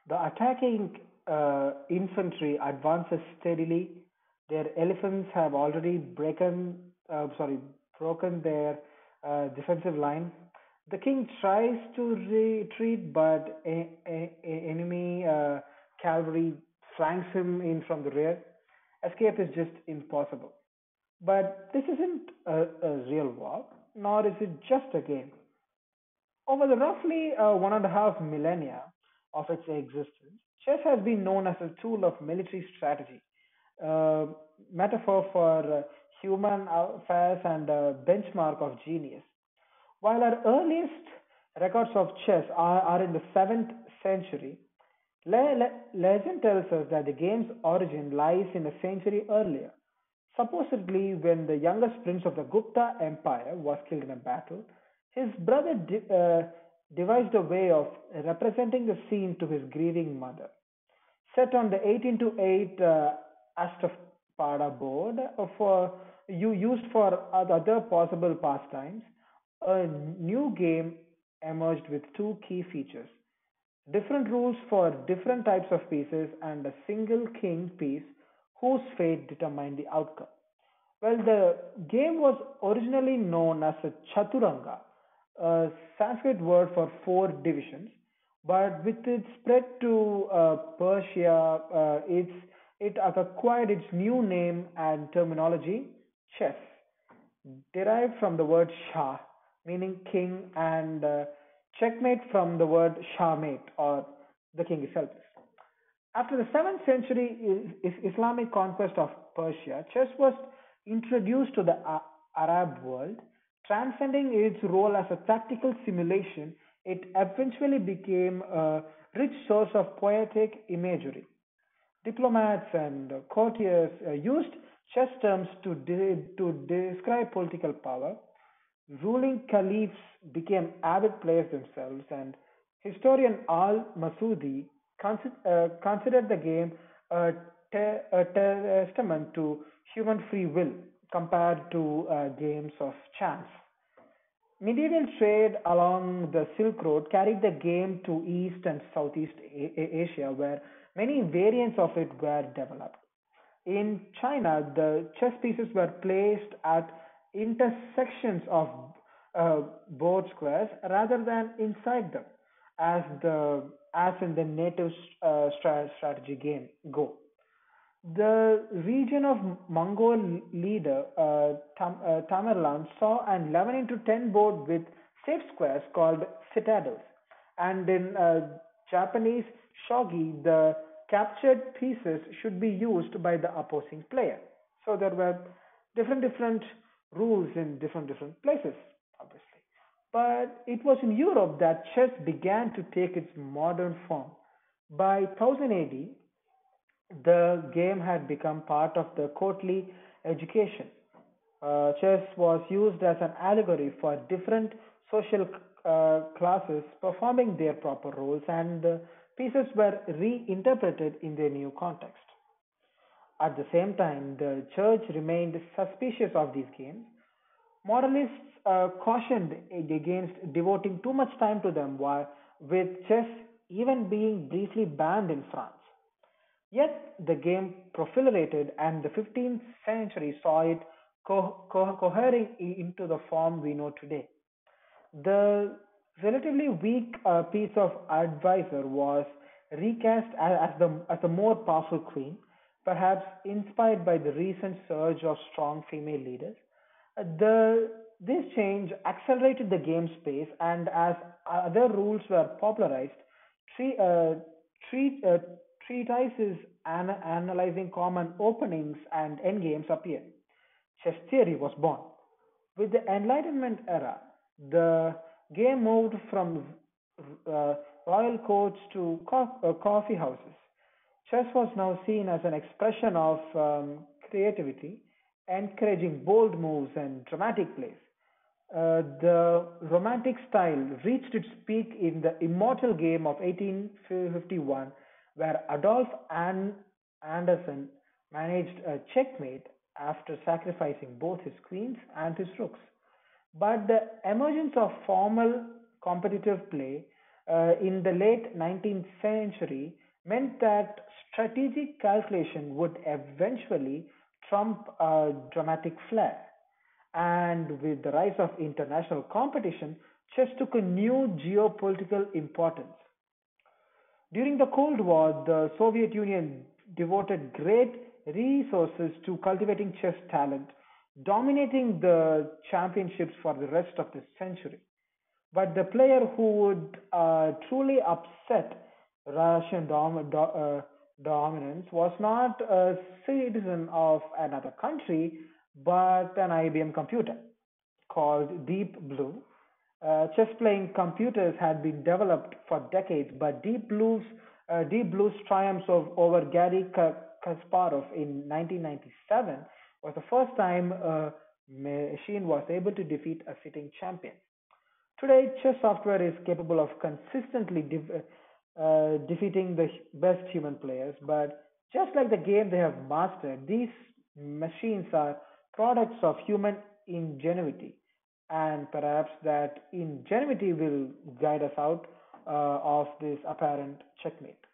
The attacking infantry advances steadily. Their elephants have already broken their defensive line. The king tries to retreat, but enemy cavalry flanks him in from the rear. Escape is just impossible. But this isn't a real war, nor is it just a game. Over the roughly 1.5 millennia of its existence, chess has been known as a tool of military strategy, a metaphor for human affairs, and a benchmark of genius. While our earliest records of chess are in the 7th century, legend tells us that the game's origin lies in a century earlier. Supposedly, when the youngest prince of the Gupta Empire was killed in a battle, his brother devised a way of representing the scene to his grieving mother. Set on the 18 to 8 Ashtapada board for you used for other possible pastimes, a new game emerged with two key features: different rules for different types of pieces and a single king piece whose fate determined the outcome. Well, the game was originally known as a Chaturanga, a Sanskrit word for four divisions, but with its spread to Persia, it acquired its new name and terminology, chess, derived from the word Shah, meaning king, and checkmate from the word Shahmate, or the king is helpless. After the 7th century Islamic conquest of Persia, chess was introduced to the Arab world. Transcending its role as a tactical simulation, it eventually became a rich source of poetic imagery. Diplomats and courtiers used chess terms to describe political power. Ruling caliphs became avid players themselves, and historian al-Masudi considered the game a, a testament to human free will compared to games of chance. Medieval trade along the Silk Road carried the game to East and Southeast Asia, where many variants of it were developed. In China, the chess pieces were placed at intersections of board squares rather than inside them, as the as in the native strategy game Go. The region of Mongol leader Tamerlan saw an 11 into 10 board with safe squares called citadels, and in Japanese shogi, the captured pieces should be used by the opposing player. So there were different rules in different places, obviously. But it was in Europe that chess began to take its modern form. By 1000 AD, the game had become part of the courtly education. Chess was used as an allegory for different social classes performing their proper roles, and the pieces were reinterpreted in their new context. At the same time, the church remained suspicious of these games. Moralists cautioned against devoting too much time to them, with chess even being briefly banned in France. Yet the game proliferated, and the 15th century saw it cohering into the form we know today. The relatively weak piece of advisor was recast as the more powerful queen, perhaps inspired by the recent surge of strong female leaders. This change accelerated the game's pace, and as other rules were popularized, tre- uh, tre- uh, treatises analyzing common openings and endgames appeared. Chess theory was born. With the Enlightenment era, the game moved from uh, royal courts to coffee houses. Chess was now seen as an expression of creativity, encouraging bold moves and dramatic plays. The Romantic style reached its peak in the immortal game of 1851, where Adolf Andersen managed a checkmate after sacrificing both his queens and his rooks. But the emergence of formal competitive play in the late 19th century meant that strategic calculation would eventually trump a dramatic flair. And with the rise of international competition, chess took a new geopolitical importance. During the Cold War, the Soviet Union devoted great resources to cultivating chess talent, dominating the championships for the rest of the century. But the player who would truly upset Russian dominance was not a citizen of another country, but an IBM computer called Deep Blue. Chess playing computers had been developed for decades, but Deep Blue's triumphs over Gary Kasparov in 1997 was the first time a machine was able to defeat a sitting champion. Today, chess software is capable of consistently defeating the best human players, but just like the game they have mastered, these machines are products of human ingenuity, and perhaps that ingenuity will guide us out of this apparent checkmate.